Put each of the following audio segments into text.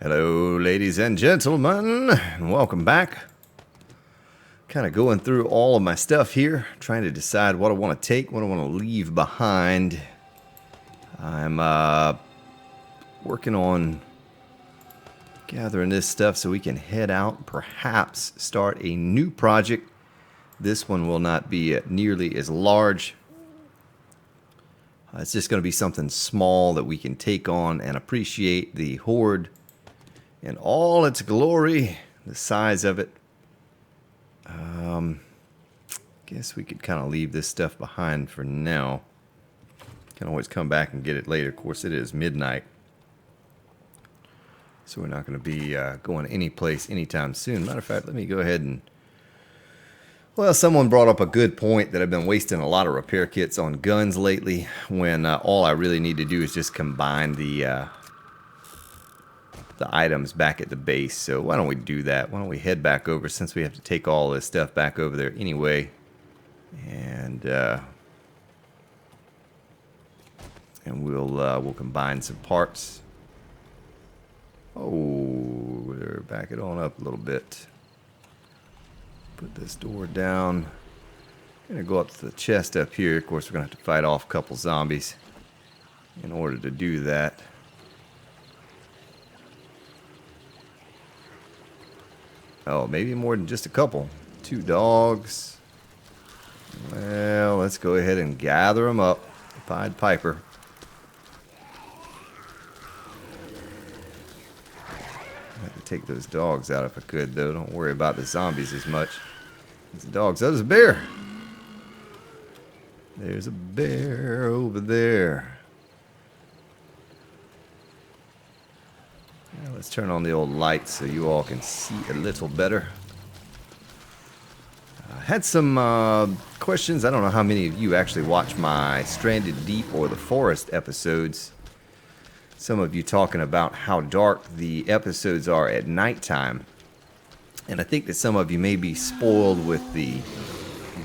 Hello, ladies and gentlemen, and welcome back. Kind of going through all of my stuff here, trying to decide what I want to take, what I want to leave behind. I'm working on gathering this stuff so we can head out, perhaps start a new project. This one will not be nearly as large. It's just going to be something small that we can take on and appreciate the horde in all its glory, the size of it. Guess we could kind of leave this stuff behind for now. Can always come back and get it later. Of course, it is midnight, so we're not going to be going any place anytime soon. Matter of fact, let me go ahead and... Well, someone brought up a good point that I've been wasting a lot of repair kits on guns lately, when all I really need to do is just combine the items back at the base. So why don't we do that? Why don't we head back over, since we have to take all this stuff back over there anyway, and we'll combine some parts. Oh, we're back it on up a little bit. Put this door down. Gonna go up to the chest up here. Of course, we're gonna have to fight off a couple zombies in order to do that. Oh, maybe more than just a couple. 2 dogs. Well, let's go ahead and gather them up. Pied Piper. I'd have to take those dogs out if I could, though. Don't worry about the zombies as much as the dogs. Oh, there's a bear. There's a bear over there. Now let's turn on the old lights so you all can see a little better. I had some questions. I don't know how many of you actually watch my Stranded Deep or the Forest episodes. Some of you talking about how dark the episodes are at nighttime. And I think that some of you may be spoiled with the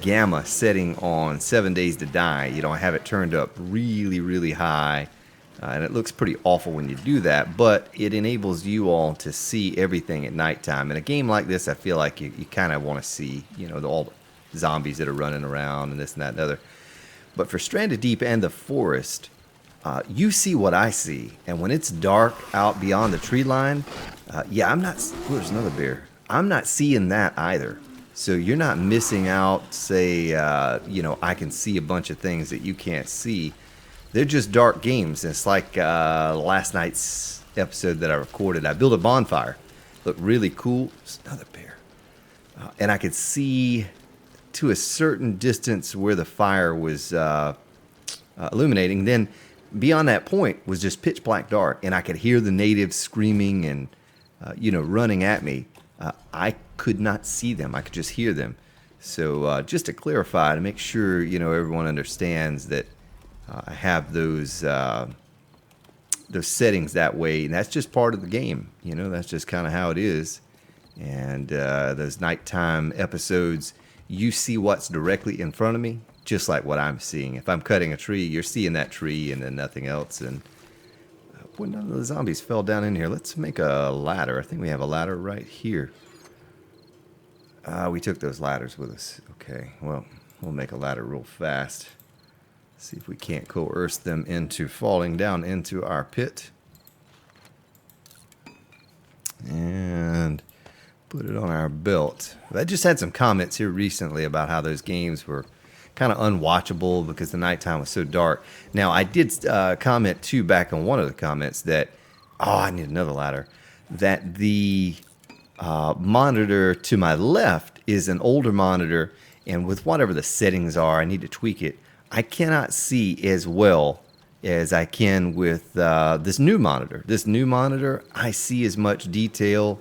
gamma setting on 7 Days to Die. You know, I have it turned up really, really high. And it looks pretty awful when you do that, but it enables you all to see everything at nighttime. In a game like this, I feel like you kind of want to see, you know, all the zombies that are running around and this and that and the other. But for Stranded Deep and the Forest, you see what I see. And when it's dark out beyond the tree line, yeah, I'm not... Oh, there's another bear. I'm not seeing that either. So you're not missing out, say, you know, I can see a bunch of things that you can't see. They're just dark games. It's like last night's episode that I recorded. I built a bonfire. Looked really cool. There's another bear. And I could see to a certain distance where the fire was illuminating. Then beyond that point was just pitch black dark. And I could hear the natives screaming and, you know, running at me. I could not see them. I could just hear them. So just to clarify, to make sure, you know, everyone understands that I have those settings that way, and that's just part of the game. You know, that's just kind of how it is. And those nighttime episodes, you see what's directly in front of me, just like what I'm seeing. If I'm cutting a tree, you're seeing that tree and then nothing else. And well, none of the zombies fell down in here. Let's make a ladder. I think we have a ladder right here. We took those ladders with us. Okay, well, we'll make a ladder real fast. See if we can't coerce them into falling down into our pit. And put it on our belt. I just had some comments here recently about how those games were kind of unwatchable because the nighttime was so dark. Now, I did comment, too, back on one of the comments that, oh, I need another ladder, that the monitor to my left is an older monitor, and with whatever the settings are, I need to tweak it. I cannot see as well as I can with this new monitor. This new monitor, I see as much detail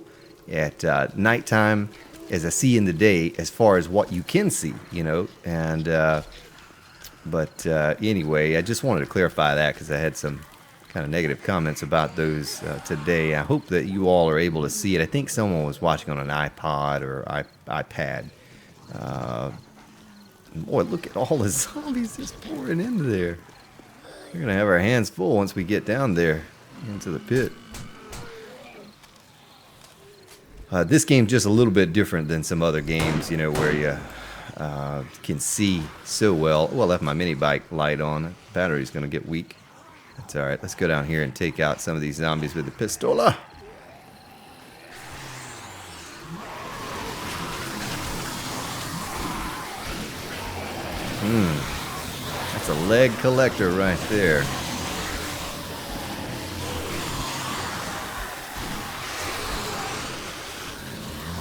at nighttime as I see in the day as far as what you can see, you know. And but anyway, I just wanted to clarify that because I had some kind of negative comments about those today. I hope that you all are able to see it. I think someone was watching on an iPod or iPad. Boy, look at all the zombies just pouring into there. We're going to have our hands full once we get down there into the pit. This game's just a little bit different than some other games, you know, where you can see so well. Well, I left my mini bike light on. Battery's going to get weak. That's all right. Let's go down here and take out some of these zombies with the pistola. That's a leg collector right there.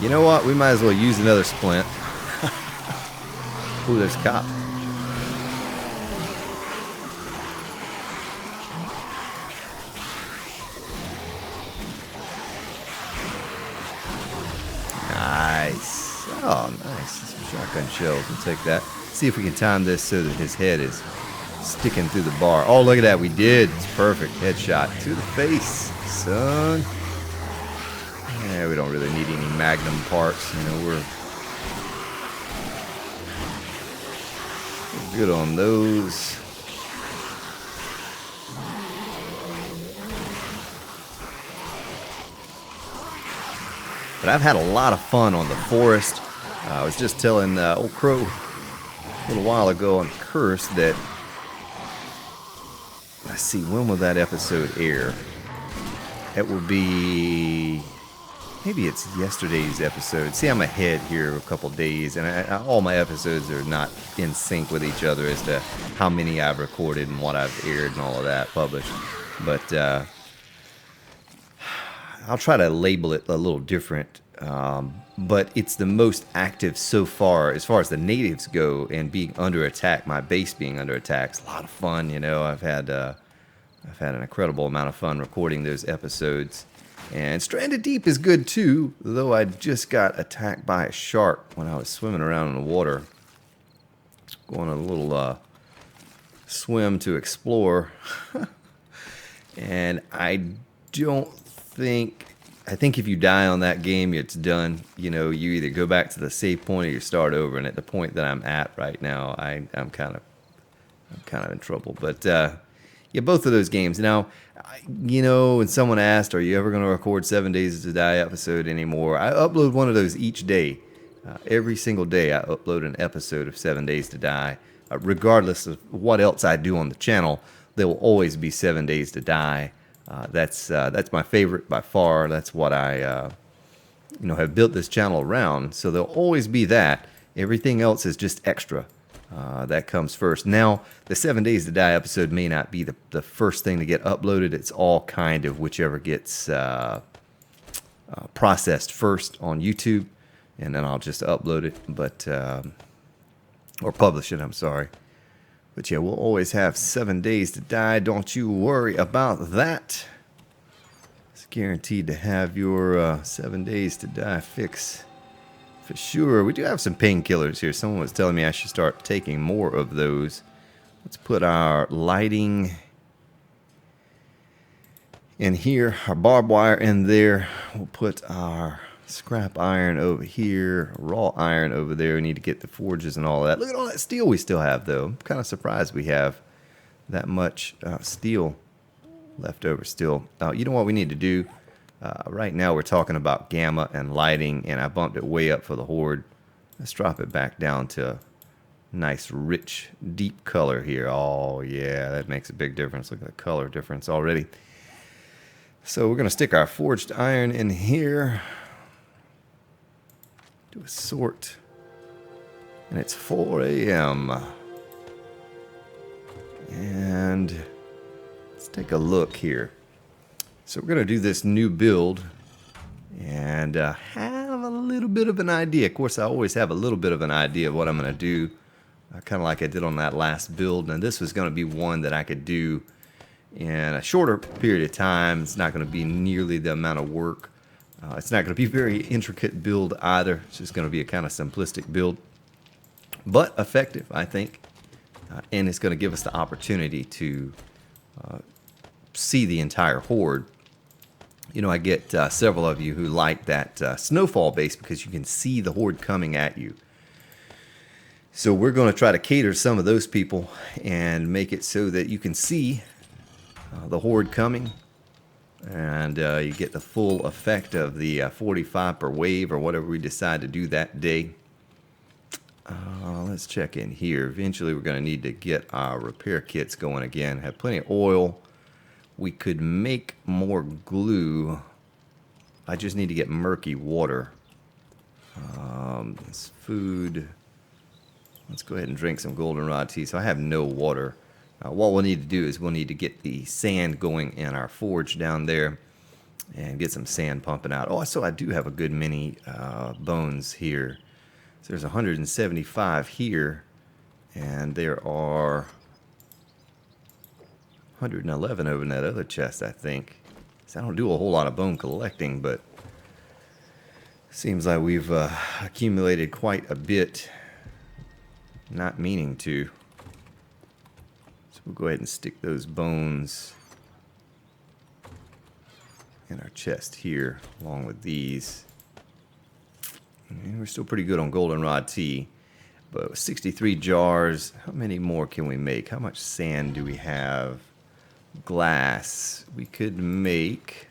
You know what? We might as well use another splint. Ooh, there's a cop. Nice. Oh, nice. Some shotgun shells. We'll take that. See if we can time this so that his head is sticking through the bar. Oh, look at that. We did. It's perfect. Headshot to the face, son. Yeah, we don't really need any magnum parts. You know, we're good on those. But I've had a lot of fun on the forest. I was just telling old Crow a little while ago on Curse that, let's see, when will that episode air? It will be, maybe it's yesterday's episode. See, I'm ahead here a couple days, and all my episodes are not in sync with each other as to how many I've recorded and what I've aired and all of that published. But I'll try to label it a little different. But it's the most active so far as the natives go, and being under attack, my base being under attack. It's a lot of fun, you know. I've had an incredible amount of fun recording those episodes. And Stranded Deep is good too, though I just got attacked by a shark when I was swimming around in the water. Going on a little swim to explore. And I think if you die on that game, it's done. You know, you either go back to the save point or you start over. And at the point that I'm at right now, I'm kind of in trouble. But yeah, both of those games. Now, you know, when someone asked, "Are you ever going to record 7 Days to Die episode anymore?" I upload one of those each day. Every single day, I upload an episode of 7 Days to Die, regardless of what else I do on the channel. There will always be 7 Days to Die. That's my favorite by far. That's what I have built this channel around. So there'll always be that. Everything else is just extra. That comes first. Now, the 7 Days to Die episode may not be the first thing to get uploaded. It's all kind of whichever gets processed first on YouTube, and then I'll just upload it, or publish it, I'm sorry. But yeah, we'll always have 7 Days to Die. Don't you worry about that. It's guaranteed to have your 7 Days to Die fix for sure. We do have some painkillers here. Someone was telling me I should start taking more of those. Let's put our lighting in here, our barbed wire in there. We'll put our scrap iron over here, raw iron over there. We need to get the forges and all that. Look at all that steel we still have, though. I'm kind of surprised we have that much steel left over still. You know what we need to do? Right now we're talking about gamma and lighting, and I bumped it way up for the horde. Let's drop it back down to a nice, rich, deep color here. Oh, yeah, that makes a big difference. Look at the color difference already. So we're going to stick our forged iron in here. Do a sort. And it's 4 a.m. And let's take a look here. So we're going to do this new build and have a little bit of an idea. Of course, I always have a little bit of an idea of what I'm going to do, kind of like I did on that last build. And this was going to be one that I could do in a shorter period of time. It's not going to be nearly the amount of work. It's not going to be a very intricate build either. It's just going to be a kind of simplistic build, but effective, I think. And it's going to give us the opportunity to see the entire horde. You know, I get several of you who like that snowfall base because you can see the horde coming at you. So we're going to try to cater some of those people and make it so that you can see the horde coming. And you get the full effect of the 45 per wave or whatever we decide to do that day. Let's check in here. Eventually we're going to need to get our repair kits going again. Have plenty of oil. We could make more glue. I just need to get murky water. This food. Let's go ahead and drink some goldenrod tea. So I have no water. What we'll need to do is we'll need to get the sand going in our forge down there and get some sand pumping out. Oh, so I do have a good many bones here. So there's 175 here, and there are 111 over in that other chest, I think. So I don't do a whole lot of bone collecting, but seems like we've accumulated quite a bit, not meaning to. So we'll go ahead and stick those bones in our chest here, along with these. And we're still pretty good on goldenrod tea, but 63 jars. How many more can we make? How much sand do we have? Glass. We could make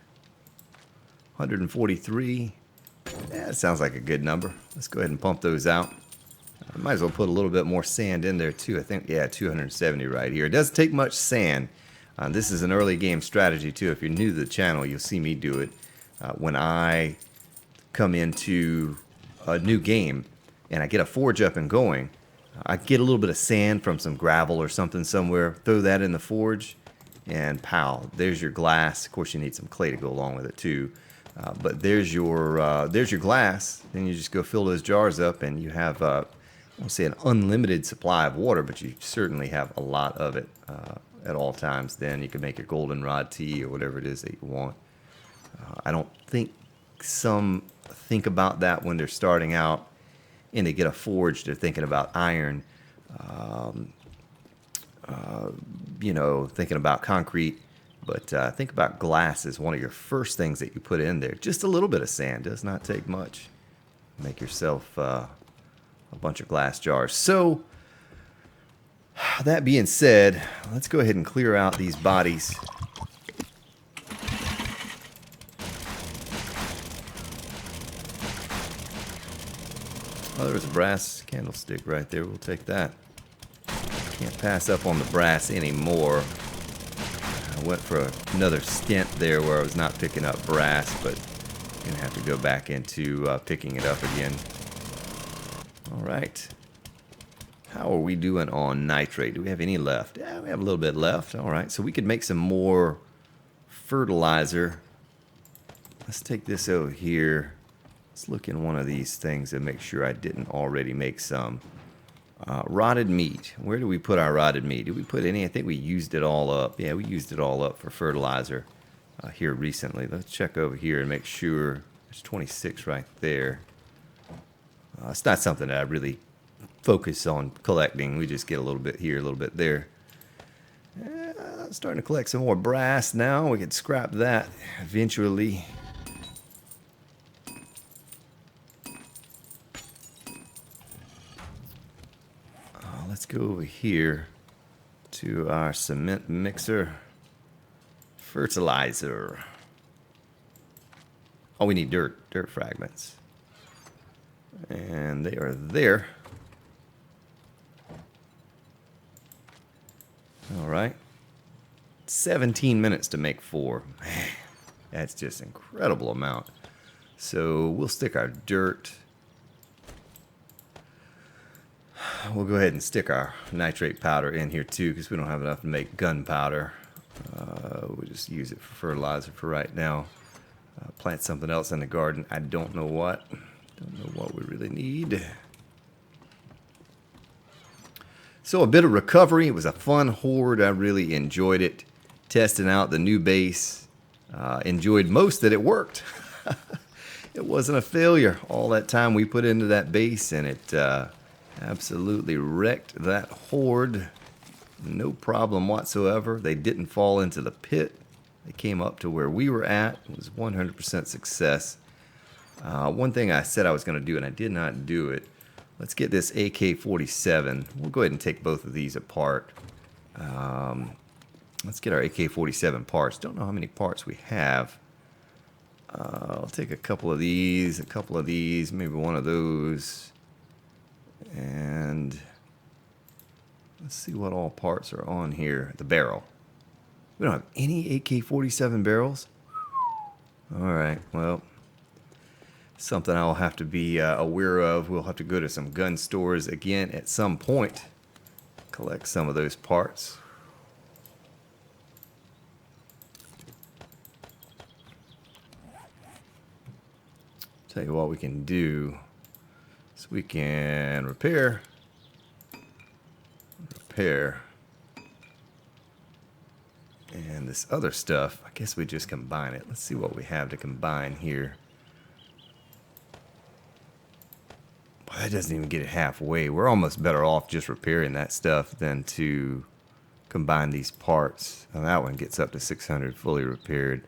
143. Yeah, that sounds like a good number. Let's go ahead and pump those out. I might as well put a little bit more sand in there too. I think, yeah, 270 right here. It doesn't take much sand. This is an early game strategy too. If you're new to the channel, you'll see me do it. When I come into a new game and I get a forge up and going, I get a little bit of sand from some gravel or something somewhere, throw that in the forge, and pow, there's your glass. Of course, you need some clay to go along with it too. But there's your glass. Then you just go fill those jars up, and you have, I won't say an unlimited supply of water, but you certainly have a lot of it at all times. Then you can make your goldenrod tea or whatever it is that you want. I don't think some think about that when they're starting out and they get a forge. They're thinking about iron, you know, thinking about concrete. But think about glass as one of your first things that you put in there. Just a little bit of sand does not take much. Make yourself a bunch of glass jars. So, that being said, let's go ahead and clear out these bodies. Oh, there was a brass candlestick right there. We'll take that. Can't pass up on the brass anymore. I went for another stint there where I was not picking up brass, but gonna have to go back into picking it up again. All right. How are we doing on nitrate? Do we have any left? Yeah, we have a little bit left. All right, so we could make some more fertilizer. Let's take this over here. Let's look in one of these things and make sure I didn't already make some. Rotted meat. Where do we put our rotted meat? Did we put any? I think we used it all up. Yeah, we used it all up for fertilizer here recently. Let's check over here and make sure. There's 26 right there. It's not something that I really focus on collecting. We just get a little bit here, a little bit there. Starting to collect some more brass now. We could scrap that eventually. Let's go over here to our cement mixer. Fertilizer. Oh, we need dirt fragments. And they are there. All right. 17 minutes to make 4. Man, that's just an incredible amount. So we'll stick our dirt. We'll go ahead and stick our nitrate powder in here too, because we don't have enough to make gunpowder. We'll just use it for fertilizer for right now. Plant something else in the garden. I don't know what. Don't know what we really need. So a bit of recovery. It was a fun horde. I really enjoyed it. Testing out the new base. Enjoyed most that it worked. It wasn't a failure. All that time we put into that base, and it absolutely wrecked that horde. No problem whatsoever. They didn't fall into the pit. They came up to where we were at. It was 100% success. One thing I said I was going to do, and I did not do it. Let's get this AK-47. We'll go ahead and take both of these apart. Let's get our AK-47 parts. Don't know how many parts we have. I'll take a couple of these, maybe one of those. And let's see what all parts are on here. The barrel. We don't have any AK-47 barrels. All right, well, something I'll have to be aware of. We'll have to go to some gun stores again at some point. Collect some of those parts. Tell you what we can do. So we can repair. And this other stuff, I guess we just combine it. Let's see what we have to combine here. Boy, that doesn't even get it halfway. We're almost better off just repairing that stuff than to combine these parts. And that one gets up to 600 fully repaired.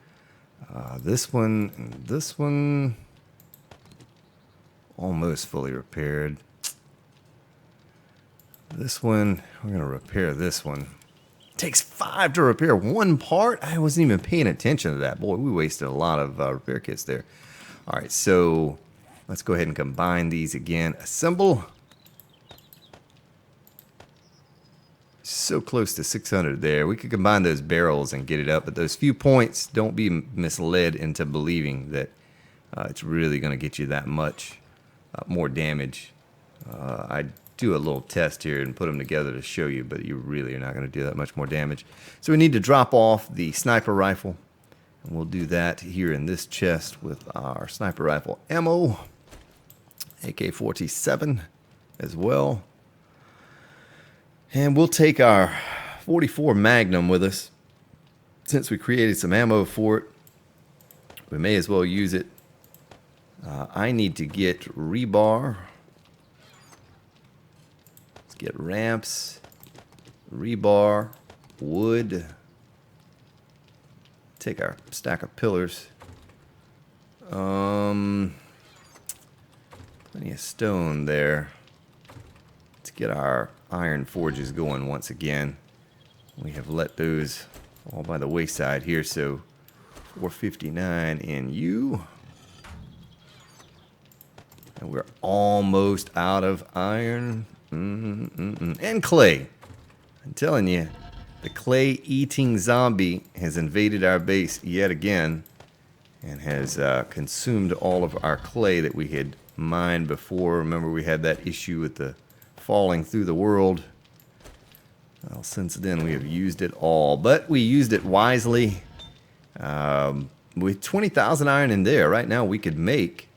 This one and this one, almost fully repaired. This one, we're going to repair this one. It takes 5 to repair one part? I wasn't even paying attention to that. Boy, we wasted a lot of repair kits there. All right, so let's go ahead and combine these again. Assemble. So close to 600 there. We could combine those barrels and get it up, but those few points, don't be misled into believing that it's really going to get you that much more damage. I do a little test here and put them together to show you, but you really are not going to do that much more damage. So we need to drop off the sniper rifle, and we'll do that here in this chest with our sniper rifle ammo, AK-47 as well. And we'll take our 44 Magnum with us. Since we created some ammo for it, we may as well use it. I need to get rebar. Let's get ramps, rebar, wood. Take our stack of pillars. Plenty of stone there. Let's get our iron forges going once again. We have let those all by the wayside here, so 459 in you. And we're almost out of iron. And clay. I'm telling you, the clay-eating zombie has invaded our base yet again and has consumed all of our clay that we had mined before. Remember, we had that issue with the falling through the world. Well, since then, we have used it all. But we used it wisely. With 20,000 iron in there, right now we could make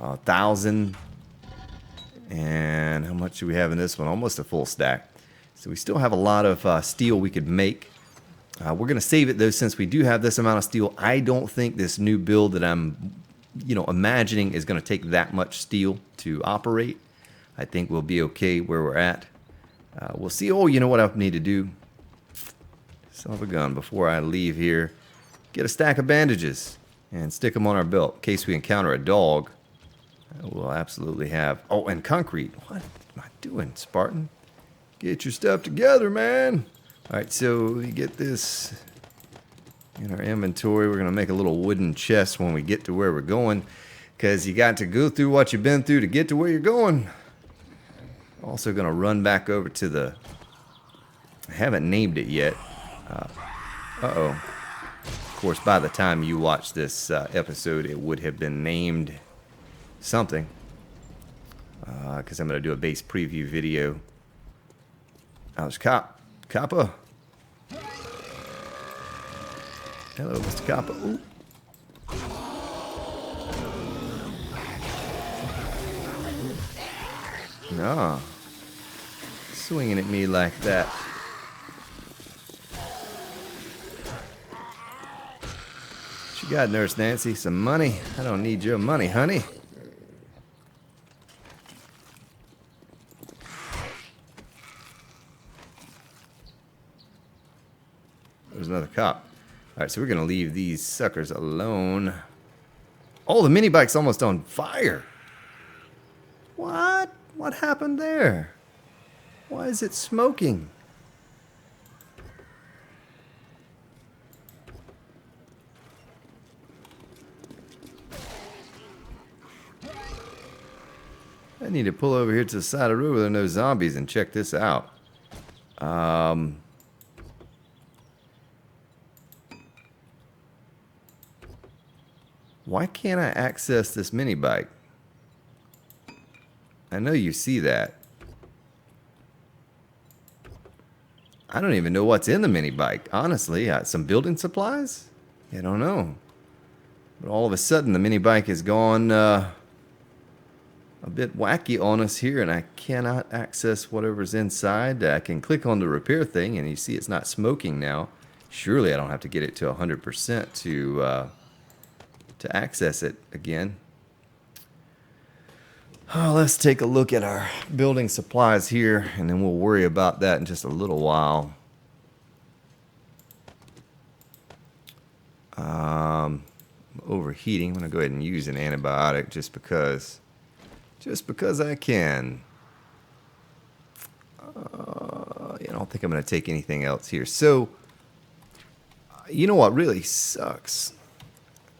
1,000. And how much do we have in this one? Almost a full stack. So we still have a lot of steel we could make. We're going to save it, though, since we do have this amount of steel. I don't think this new build that I'm imagining is going to take that much steel to operate. I think we'll be okay where we're at. We'll see. Oh, you know what I need to do? Son of a gun, before I leave here, get a stack of bandages and stick them on our belt in case we encounter a dog. We'll absolutely have. Oh, and concrete. What am I doing, Spartan? Get your stuff together, man. All right, so we get this in our inventory. We're going to make a little wooden chest when we get to where we're going, because you got to go through what you've been through to get to where you're going. Also going to run back over to the... I haven't named it yet. Uh-oh. Of course, by the time you watch this episode, it would have been named something. Because I'm going to do a base preview video. How's Kappa? Hello, Mr. Kappa. Ooh. No. Swinging at me like that. What you got, Nurse Nancy? Some money? I don't need your money, honey. There's another cop. Alright, so we're going to leave these suckers alone. Oh, the mini bike's almost on fire. What? What happened there? Why is it smoking? I need to pull over here to the side of the road where there are no zombies and check this out. Why can't I access this mini bike? I know you see that. I don't even know what's in the mini bike. Honestly, some building supplies? I don't know. But all of a sudden, the mini bike has gone a bit wacky on us here, and I cannot access whatever's inside. I can click on the repair thing, and you see it's not smoking now. Surely I don't have to get it to 100% to access it again. Oh, let's take a look at our building supplies here, and then we'll worry about that in just a little while. Overheating. I'm going to go ahead and use an antibiotic just because I can. I don't think I'm going to take anything else here. So, you know what really sucks?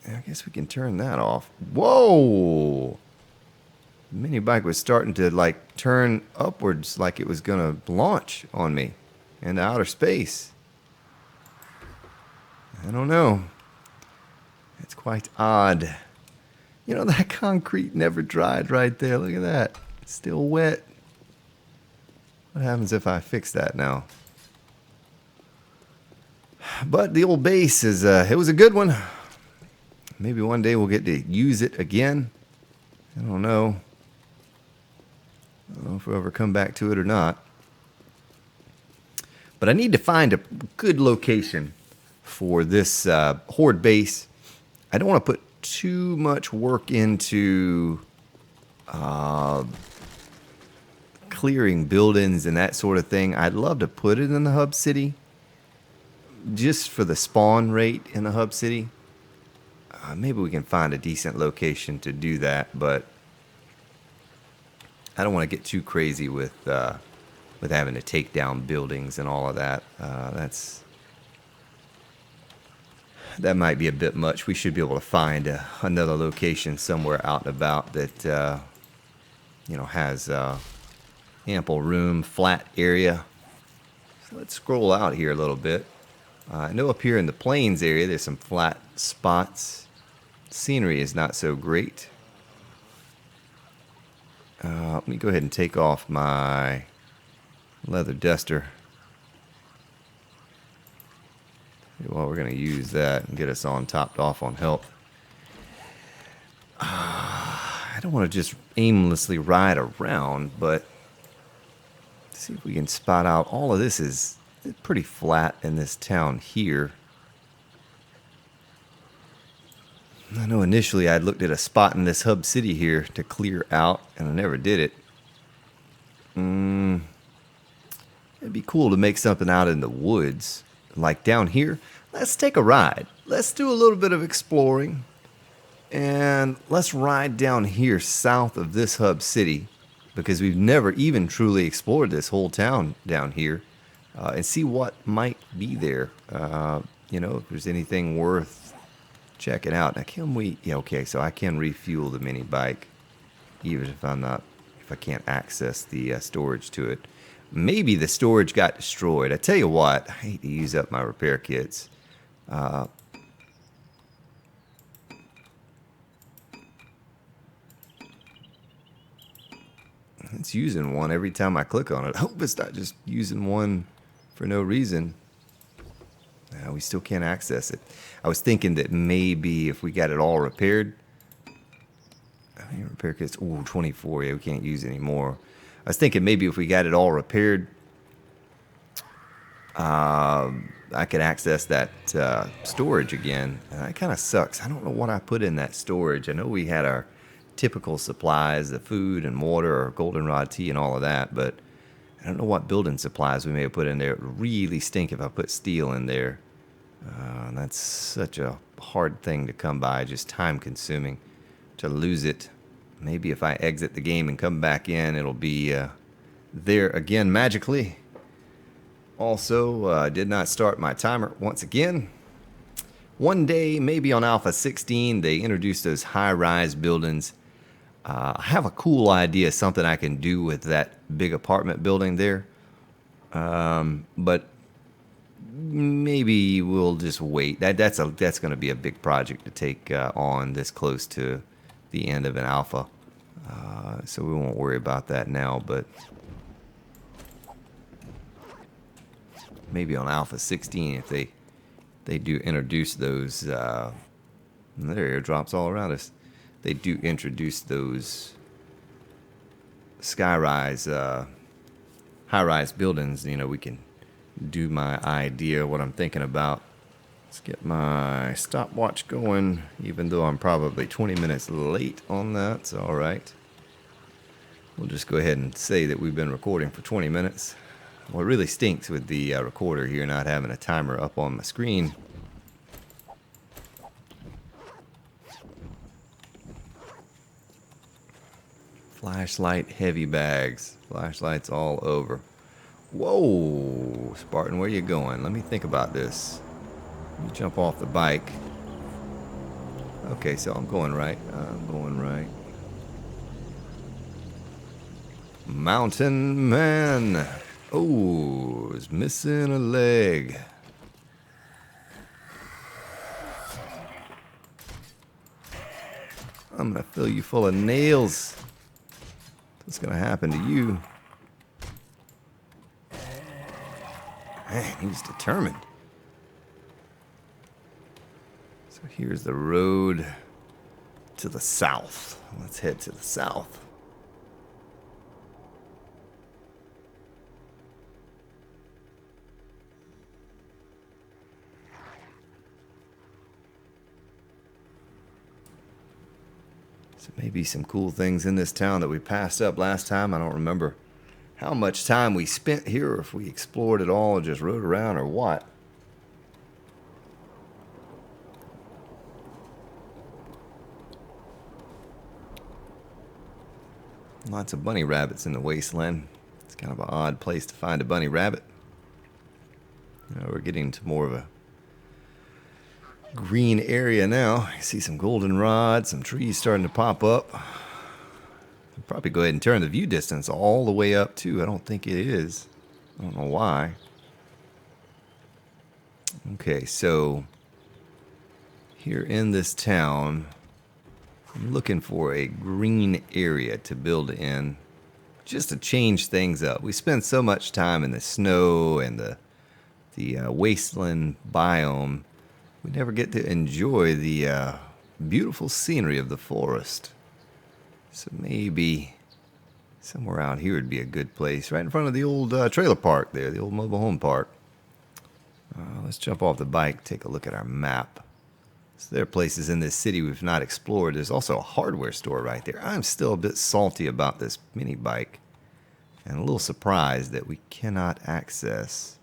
I guess we can turn that off. Whoa! The mini bike was starting to like turn upwards like it was gonna launch on me into outer space. I don't know. It's quite odd. You know, that concrete never dried right there. Look at that. It's still wet. What happens if I fix that now? But the old base is, it was a good one. Maybe one day we'll get to use it again. I don't know. I don't know if we'll ever come back to it or not. But I need to find a good location for this horde base. I don't want to put too much work into clearing buildings and that sort of thing. I'd love to put it in the hub city just for the spawn rate in the hub city. Maybe we can find a decent location to do that, but I don't want to get too crazy with having to take down buildings and all of that. That might be a bit much. We should be able to find another location somewhere out and about that has ample room, flat area. So let's scroll out here a little bit. I know up here in the plains area there's some flat spots. Scenery is not so great. Let me go ahead and take off my leather duster. Well, we're going to use that and get us on topped off on health. I don't want to just aimlessly ride around, but see if we can spot out. All of this is pretty flat in this town here. I know initially I'd looked at a spot in this hub city here to clear out, and I never did it. It'd be cool to make something out in the woods. Like down here, let's take a ride. Let's do a little bit of exploring. And let's ride down here south of this hub city, because we've never even truly explored this whole town down here, and see what might be there. If there's anything worth checking out. Now, can we? Yeah, okay. So I can refuel the mini bike, even if I can't access the storage to it. Maybe the storage got destroyed. I tell you what, I hate to use up my repair kits. It's using one every time I click on it. I hope it's not just using one for no reason. No, we still can't access it. I was thinking that maybe if we got it all repaired. I mean, repair kits, 24, yeah, we can't use it anymore. I was thinking maybe if we got it all repaired, I could access that storage again. That kind of sucks. I don't know what I put in that storage. I know we had our typical supplies, the food and water, or goldenrod tea and all of that, but I don't know what building supplies we may have put in there. It would really stink if I put steel in there. That's such a hard thing to come by, just time consuming to lose it. Maybe if I exit the game and come back in, it'll be there again magically. Also, I did not start my timer once again. One day, maybe on Alpha 16, they introduced those high-rise buildings. I have a cool idea, something I can do with that big apartment building there. But maybe we'll just wait. That's going to be a big project to take on this close to the end of an alpha. So we won't worry about that now, but maybe on Alpha 16 if they do introduce those. There are airdrops all around us. They do introduce those skyrise, high-rise buildings. You know, we can do my idea, what I'm thinking about. Let's get my stopwatch going, even though I'm probably 20 minutes late on that. It's all right. We'll just go ahead and say that we've been recording for 20 minutes. What really stinks with the recorder here not having a timer up on my screen. Flashlight heavy bags. Flashlights all over. Whoa, Spartan, where you going? Let me think about this. Let me jump off the bike. Okay, so I'm going right. Mountain man. Oh, is missing a leg. I'm gonna fill you full of nails. What's gonna happen to you? Man, he's determined. So here's the road to the south. Let's head to the south. So maybe some cool things in this town that we passed up last time. I don't remember how much time we spent here, or if we explored it all, or just rode around, or what. Lots of bunny rabbits in the wasteland. It's kind of an odd place to find a bunny rabbit. You know, we're getting to more of a green area now. I see some goldenrod, some trees starting to pop up. I'll probably go ahead and turn the view distance all the way up too. I don't think it is. I don't know why. Okay, so here in this town, I'm looking for a green area to build in, just to change things up. We spend so much time in the snow and the wasteland biome. We never get to enjoy the beautiful scenery of the forest. So maybe somewhere out here would be a good place. Right in front of the old trailer park there, the old mobile home park. Let's jump off the bike, take a look at our map. So there are places in this city we've not explored. There's also a hardware store right there. I'm still a bit salty about this mini bike, and a little surprised that we cannot access.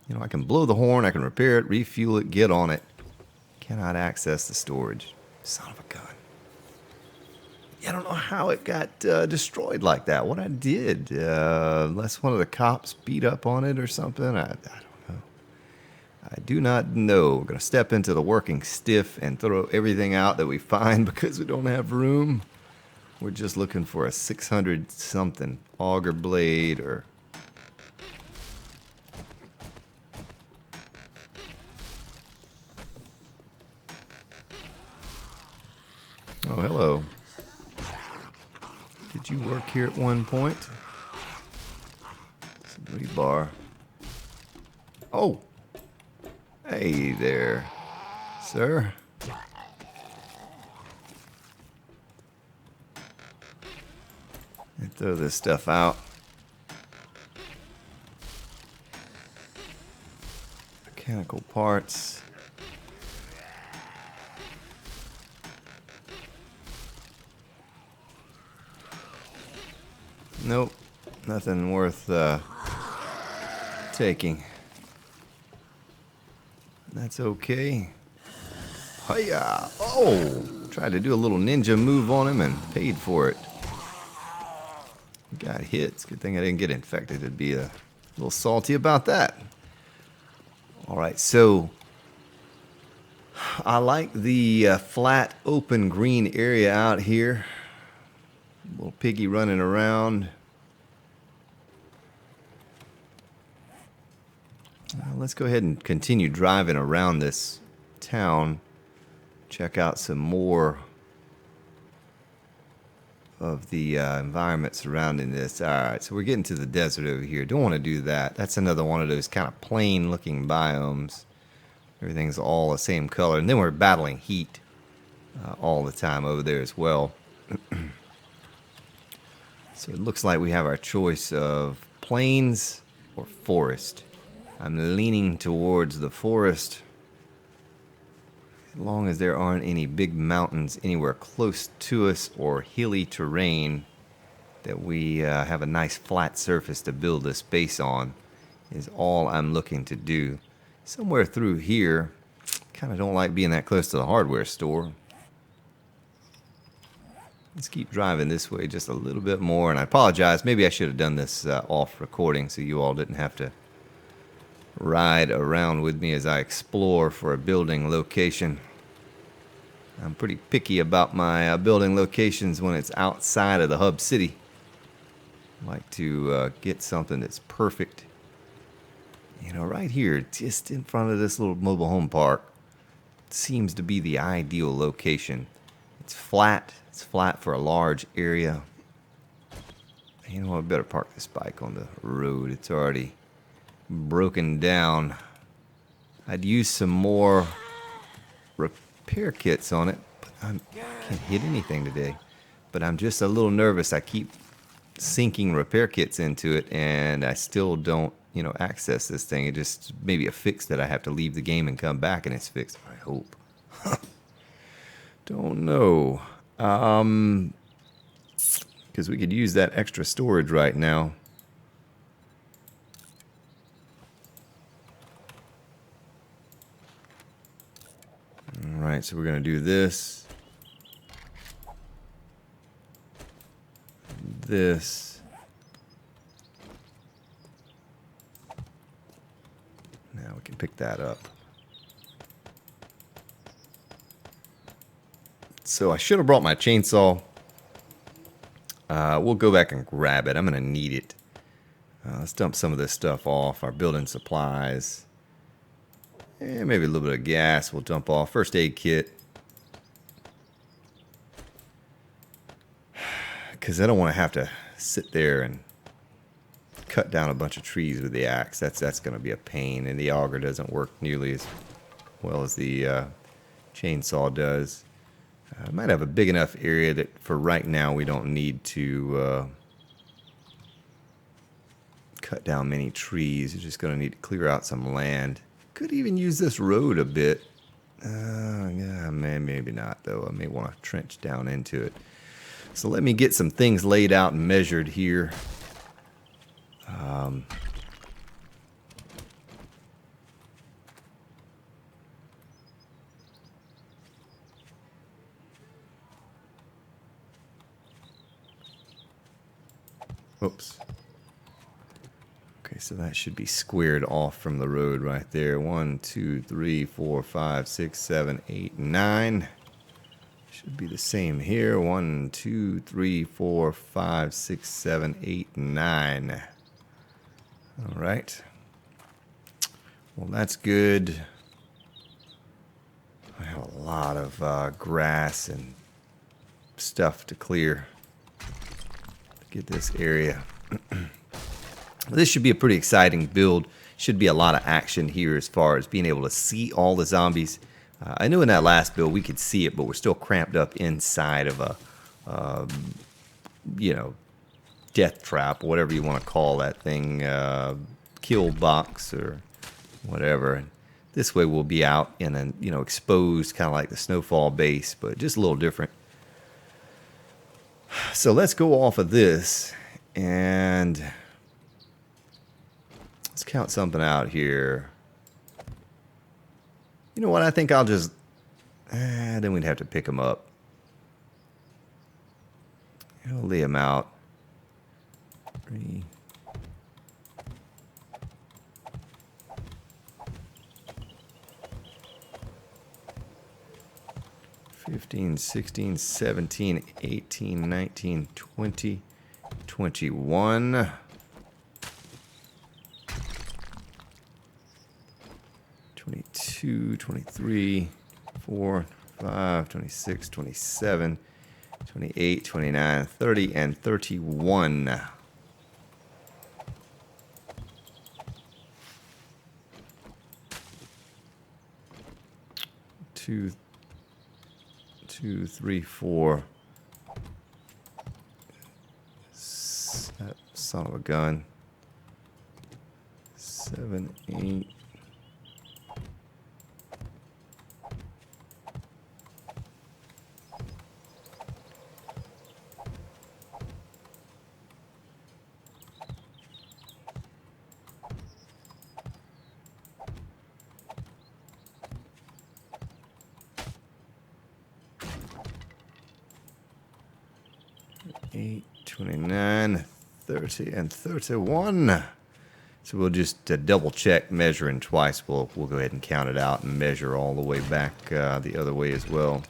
You know, I can blow the horn, I can repair it, refuel it, get on it. Cannot access the storage. Son of a gun. I don't know how it got destroyed like that. What I did, unless one of the cops beat up on it or something. I don't know. I do not know. We're going to step into the working stiff and throw everything out that we find because we don't have room. We're just looking for a 600 something auger blade or... Oh, hello. Did you work here at one point? Some rebar. Oh! Hey there, sir. And throw this stuff out. Mechanical parts. Nope, nothing worth taking. That's okay. Hiya! Oh! Tried to do a little ninja move on him and paid for it. Got hit. It's a good thing I didn't get infected. I'd be a little salty about that. Alright, so I like the flat, open, green area out here. Little piggy running around. Let's go ahead and continue driving around this town. Check out some more of the environment surrounding this. Alright, so we're getting to the desert over here. Don't want to do that. That's another one of those kind of plain looking biomes. Everything's all the same color. And then we're battling heat all the time over there as well. So it looks like we have our choice of plains or forest. I'm leaning towards the forest. As long as there aren't any big mountains anywhere close to us or hilly terrain that we have a nice flat surface to build this base on is all I'm looking to do. Somewhere through here, kind of don't like being that close to the hardware store. Let's keep driving this way just a little bit more, and I apologize, maybe I should have done this off recording so you all didn't have to ride around with me as I explore for a building location. I'm pretty picky about my building locations when it's outside of the hub city. I like to get something that's perfect. You know, right here, just in front of this little mobile home park, seems to be the ideal location. It's flat for a large area. You know what, I better park this bike on the road. It's already broken down. I'd use some more repair kits on it, but I can't hit anything today. But I'm just a little nervous. I keep sinking repair kits into it, and I still don't, you know, access this thing. It just maybe a fix that I have to leave the game and come back and it's fixed. I hope. Don't know. Because we could use that extra storage right now. Alright, so we're going to do this. This. Now we can pick that up. So I should have brought my chainsaw. We'll go back and grab it. I'm going to need it. Let's dump some of this stuff off. Our building supplies. And maybe a little bit of gas we'll dump off. First aid kit. Because I don't want to have to sit there and cut down a bunch of trees with the axe. That's going to be a pain. And the auger doesn't work nearly as well as the chainsaw does. I might have a big enough area that for right now we don't need to cut down many trees. We're just going to need to clear out some land. Could even use this road a bit. Yeah, maybe not though. I may want to trench down into it. So let me get some things laid out and measured here. Oops. Okay, so that should be squared off from the road right there. 1, 2, 3, 4, 5, 6, 7, 8, 9. Should be the same here. 1, 2, 3, 4, 5, 6, 7, 8, 9. All right. Well, that's good. I have a lot of grass and stuff to clear. Get this area. This should be a pretty exciting build. Should be a lot of action here as far as being able to see all the zombies. I knew in that last build we could see it, but we're still cramped up inside of a, you know, death trap, whatever you want to call that thing, kill box or whatever. And this way we'll be out in a, you know, exposed, kind of like the snowfall base, but just a little different. So let's go off of this and let's count something out here. You know what? I think I'll just... then we'd have to pick them up. I'll lay them out. 3. 15, 16, 17, 18, 19, 20, 21. 22, 23, 4, 5, 26, 27, 28, 29, 30, and 31. Two, 3, 4. That son of a gun. 7, 8. 8, 29, 30, and 31. So we'll just double check measuring twice. We'll go ahead and count it out and measure all the way back the other way as well.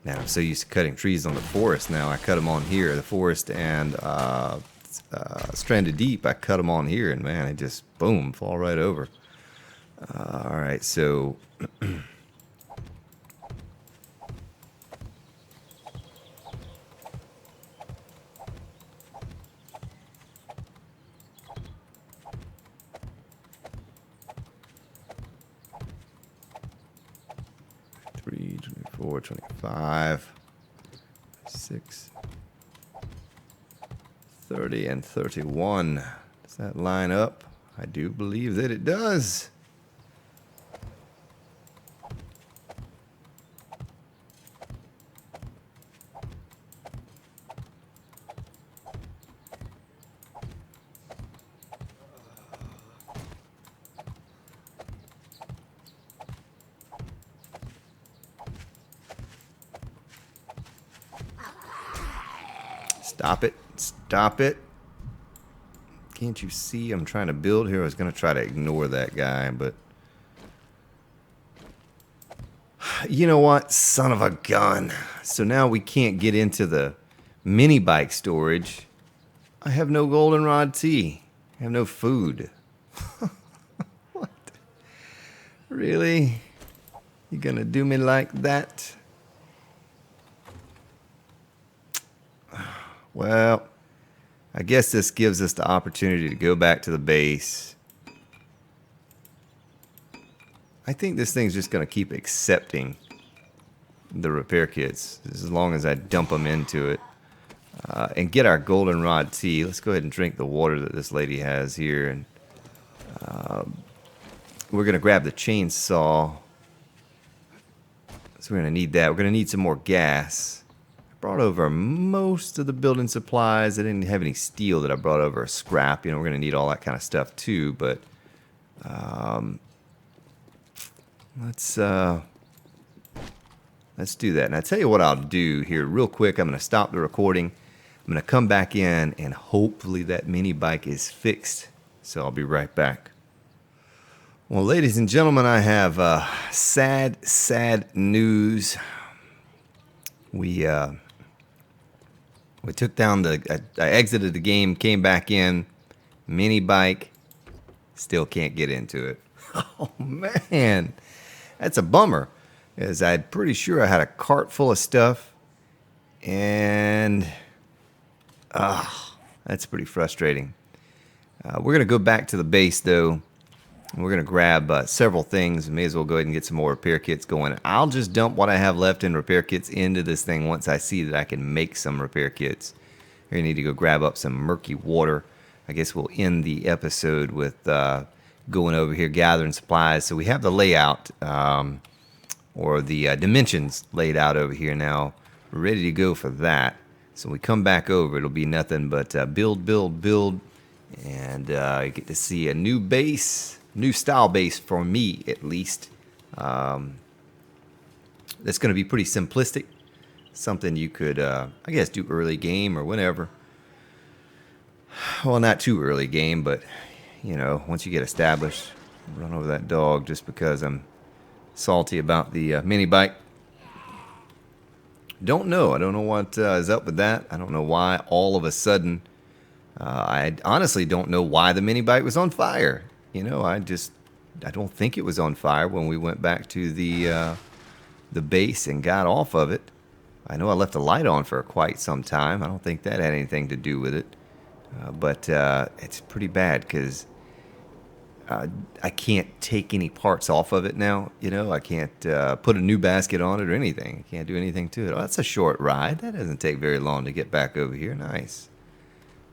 Man, I'm so used to cutting trees on the forest now. I cut them on here, the forest and stranded deep. I cut them on here, and man, they just boom, fall right over. All right, so 3, 24, 25, 6, 30, and 31. Does that line up? I do believe that it does. Stop it. Stop it. Can't you see I'm trying to build here? I was going to try to ignore that guy, but... You know what? Son of a gun. So now we can't get into the mini bike storage. I have no goldenrod tea. I have no food. What? Really? You gonna do me like that? Well, I guess this gives us the opportunity to go back to the base. I think this thing's just going to keep accepting the repair kits as long as I dump them into it. And get our goldenrod tea. Let's go ahead and drink the water that this lady has here. And we're going to grab the chainsaw. So we're going to need that. We're going to need some more gas. Brought over most of the building supplies. I didn't have any steel that I brought over, scrap. You know, we're going to need all that kind of stuff too, but let's do that. And I tell you what I'll do here real quick. I'm going to stop the recording. I'm going to come back in, and hopefully that mini bike is fixed. So I'll be right back. Well, ladies and gentlemen, I have sad news. We took down I exited the game, came back in, mini bike, still can't get into it. Oh man, that's a bummer, as I'm pretty sure I had a cart full of stuff, and that's pretty frustrating. We're gonna go back to the base though. We're going to grab several things. May as well go ahead and get some more repair kits going. I'll just dump what I have left in repair kits into this thing once I see that I can make some repair kits. Here, I need to go grab up some murky water. I guess we'll end the episode with going over here, gathering supplies. So we have the layout, or the dimensions laid out over here now. We're ready to go for that. So when we come back over, it'll be nothing but build, build, build. And you get to see a new base. New style base for me, at least. That's going to be pretty simplistic. Something you could, I guess, do early game or whenever. Well, not too early game, but, you know, once you get established. Run over that dog just because I'm salty about the mini bike. Don't know. I don't know what is up with that. I don't know why all of a sudden. I honestly don't know why the mini bike was on fire. I don't think it was on fire when we went back to the base and got off of it. I know I left the light on for quite some time. I don't think that had anything to do with it. But it's pretty bad because I can't take any parts off of it now. I can't put a new basket on it or anything. I can't do anything to it. Oh, that's a short ride. That doesn't take very long to get back over here. Nice.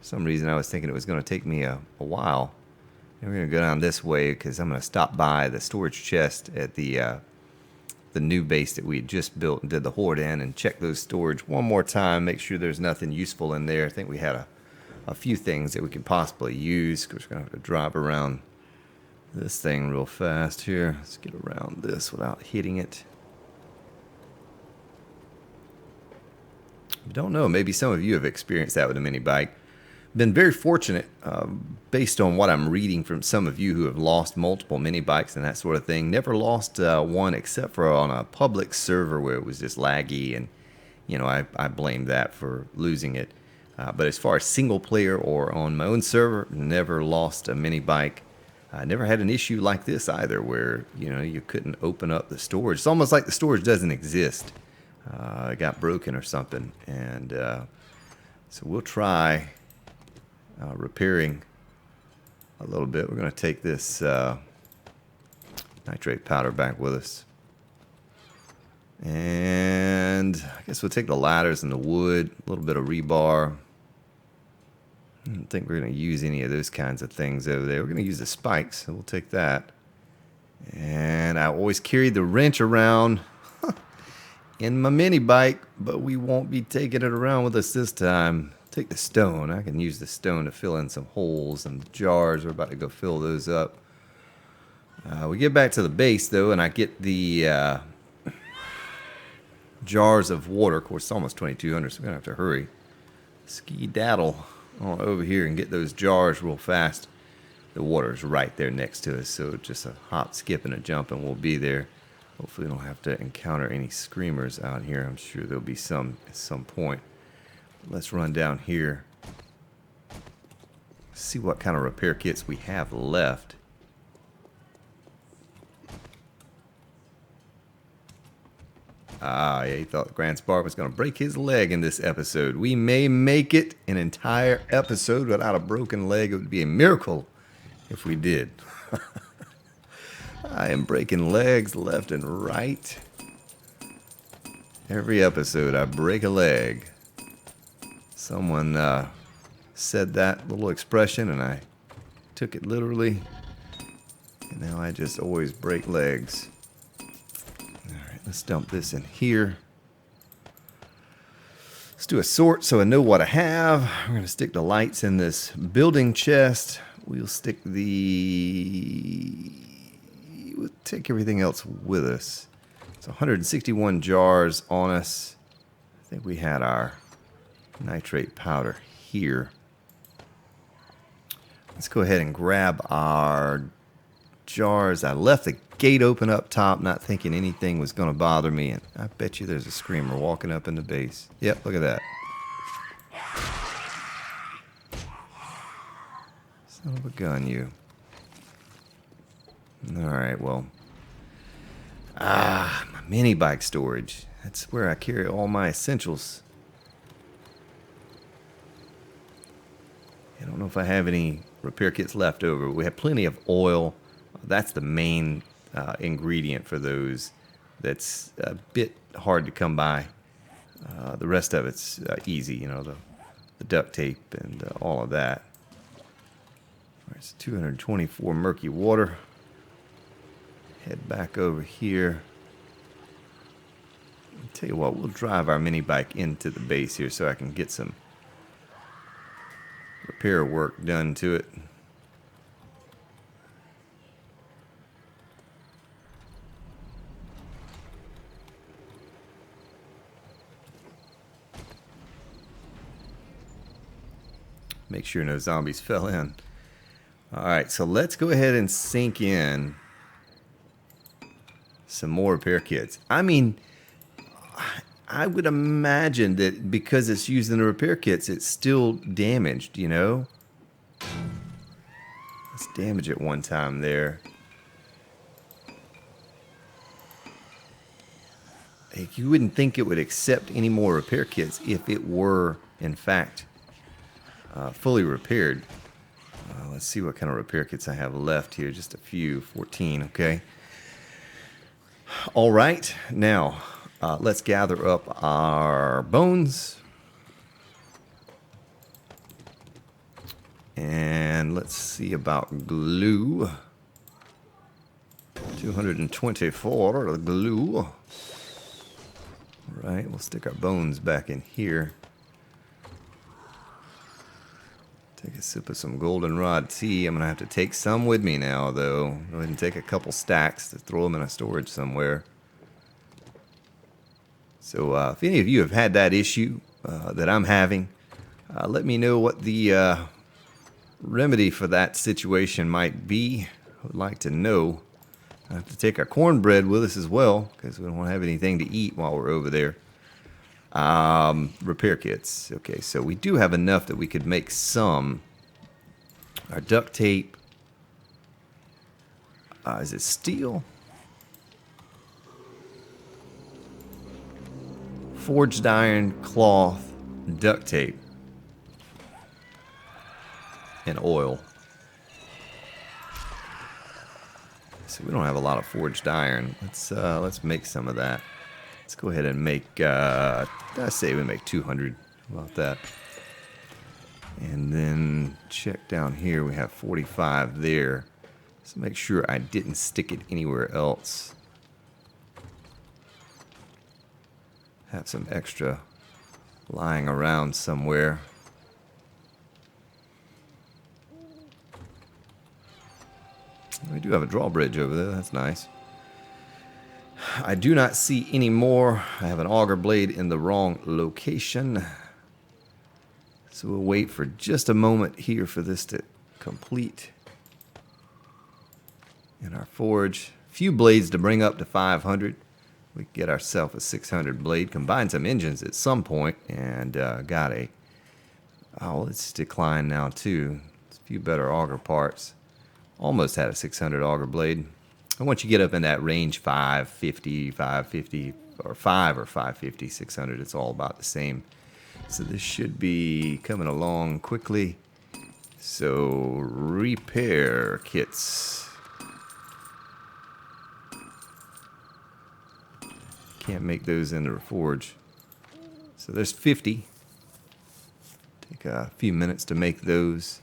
For some reason, I was thinking it was going to take me a while. And we're going to go down this way because I'm going to stop by the storage chest at the new base that we had just built and did the horde in and check those storage one more time, make sure there's nothing useful in there. I think we had a few things that we could possibly use because we're going to have to drive around this thing real fast here. Let's get around this without hitting it. I don't know, maybe some of you have experienced that with a mini bike. Been very fortunate, based on what I'm reading from some of you who have lost multiple mini bikes and that sort of thing. Never lost one except for on a public server where it was just laggy, and I blame that for losing it. But as far as single player or on my own server, never lost a mini bike. I never had an issue like this either, where you couldn't open up the storage. It's almost like the storage doesn't exist. It got broken or something, and so we'll try. Repairing a little bit. We're going to take this nitrate powder back with us. And I guess we'll take the ladders and the wood, a little bit of rebar. I don't think we're going to use any of those kinds of things over there. We're going to use the spikes, so we'll take that. And I always carry the wrench around in my mini bike, but we won't be taking it around with us this time. Take the stone. I can use the stone to fill in some holes and the jars. We're about to go fill those up. We get back to the base, though, and I get the jars of water. Of course, it's almost 2200, so we're going to have to hurry. Ski-daddle on over here and get those jars real fast. The water's right there next to us, so just a hop, skip, and a jump, and we'll be there. Hopefully we don't have to encounter any screamers out here. I'm sure there'll be some at some point. Let's run down here. See what kind of repair kits we have left. Yeah, he thought Grand Spark was going to break his leg in this episode. We may make it an entire episode without a broken leg. It would be a miracle if we did. I am breaking legs left and right. Every episode I break a leg. Someone said that little expression and I took it literally. And now I just always break legs. Alright, let's dump this in here. Let's do a sort so I know what I have. We're going to stick the lights in this building chest. We'll take everything else with us. It's 161 jars on us. I think we had our nitrate powder here. Let's go ahead and grab our jars. I left the gate open up top, not thinking anything was going to bother me, and I bet you there's a screamer walking up in the base. Yep, look at that. Son of a gun, you. Alright, well. My mini bike storage. That's where I carry all my essentials. I don't know if I have any repair kits left over. We have plenty of oil. That's the main ingredient for those. That's a bit hard to come by. The rest of it's easy, the duct tape and all of that. All right, it's 224 murky water. Head back over here. I'll tell you what, we'll drive our mini bike into the base here so I can get some repair work done to it. Make sure no zombies fell in. All right, so let's go ahead and sink in some more repair kits. I mean, I would imagine that because it's using the repair kits, it's still damaged, you know? Let's damage it one time there. Like, you wouldn't think it would accept any more repair kits if it were, in fact, fully repaired. Let's see what kind of repair kits I have left here. Just a few. 14, okay. All right, now let's gather up our bones. And let's see about glue. 224 glue. All right, we'll stick our bones back in here. Take a sip of some goldenrod tea. I'm going to have to take some with me now, though. Go ahead and take a couple stacks to throw them in a storage somewhere. So if any of you have had that issue that I'm having, let me know what the remedy for that situation might be. I would like to know. I have to take our cornbread with us as well, because we don't want to have anything to eat while we're over there. Repair kits. Okay, so we do have enough that we could make some. Our duct tape. Is it steel? Forged iron, cloth, duct tape, and oil. So we don't have a lot of forged iron. Let's make some of that. Let's go ahead and make, I say we make 200. How about that? And then check down here. We have 45 there. Let's make sure I didn't stick it anywhere else. Have some extra lying around somewhere. We do have a drawbridge over there. That's nice. I do not see any more. I have an auger blade in the wrong location. So we'll wait for just a moment here for this to complete. In our forge, a few blades to bring up to 500. We can get ourselves a 600 blade, combine some engines at some point, and got a... Oh, it's declined now too. It's a few better auger parts. Almost had a 600 auger blade. And once you get up in that range, 550, 550, or 5 or 550, 600, it's all about the same. So this should be coming along quickly. So repair kits. Can't make those into a forge. So there's 50. Take a few minutes to make those.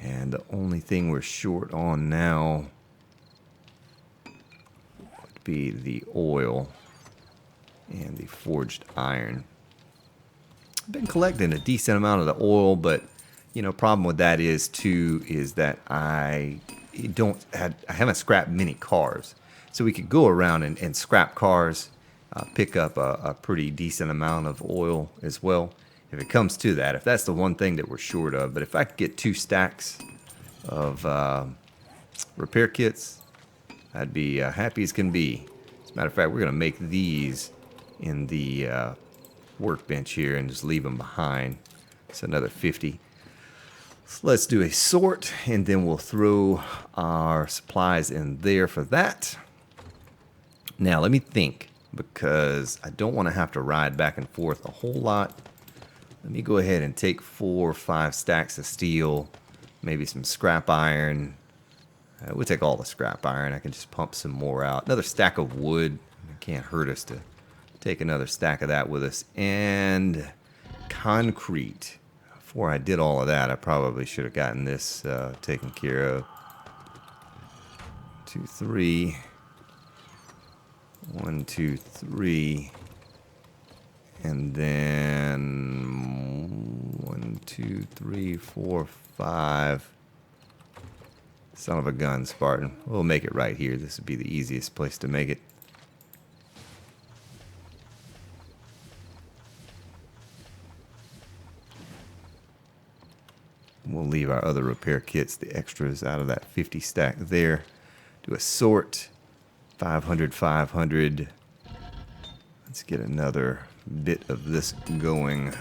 And the only thing we're short on now would be the oil and the forged iron. I've been collecting a decent amount of the oil, but you know, problem with that is that I haven't scrapped many cars. So we could go around and scrap cars, pick up a pretty decent amount of oil as well. If it comes to that, if that's the one thing that we're short of. But if I could get 2 stacks of repair kits, I'd be happy as can be. As a matter of fact, we're going to make these in the workbench here and just leave them behind. So another 50. So let's do a sort, and then we'll throw our supplies in there for that. Now, let me think, because I don't want to have to ride back and forth a whole lot. Let me go ahead and take 4 or 5 stacks of steel, maybe some scrap iron. We'll take all the scrap iron. I can just pump some more out. Another stack of wood. It can't hurt us to take another stack of that with us. And concrete. Before I did all of that, I probably should have gotten this taken care of. 2, 3. 1, 2, 3. And then 1, 2, 3, 4, 5. Son of a gun, Spartan. We'll make it right here. This would be the easiest place to make it. we'll leave our other repair kits, the extras, out of that 50 stack there. Do a sort. 500, 500. Let's get another bit of this going.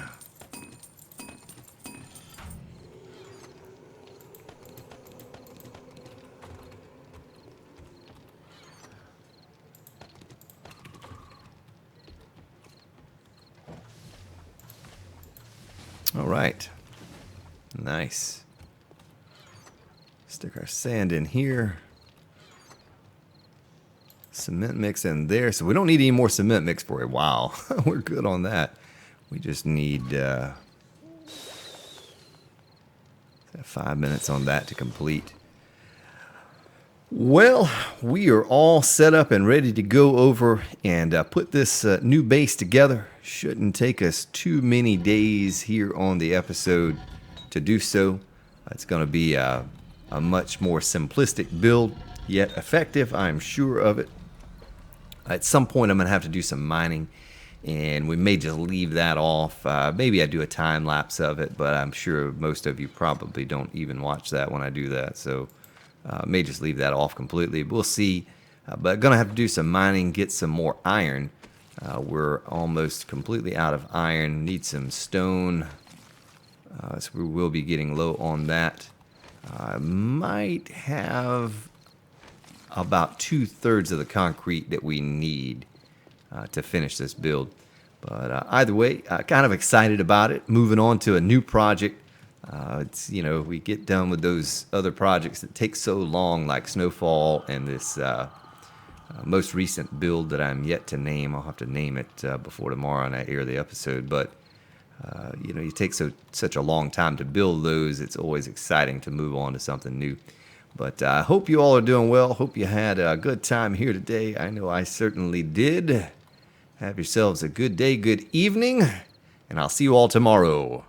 All right. Nice. Stick our sand in here. Cement mix in there. So we don't need any more cement mix for a while. We're good on that. We just need 5 minutes on that to complete. Well, we are all set up and ready to go over and put this new base together. Shouldn't take us too many days here on the episode to do so. It's going to be a much more simplistic build, yet effective, I'm sure of it. At some point, I'm going to have to do some mining, and we may just leave that off. Maybe I do a time lapse of it, but I'm sure most of you probably don't even watch that when I do that, so may just leave that off completely. We'll see. But going to have to do some mining, get some more iron. We're almost completely out of iron. Need some stone. So we will be getting low on that. I might have about 2/3 of the concrete that we need to finish this build. But either way, kind of excited about it. Moving on to a new project. It's, you know, we get done with those other projects that take so long, like Snowfall and this most recent build that I'm yet to name. I'll have to name it before tomorrow and I air the episode. But you know, you take such a long time to build those. It's always exciting to move on to something new. But I hope you all are doing well. Hope you had a good time here today. I know I certainly did. Have yourselves a good day, good evening, and I'll see you all tomorrow.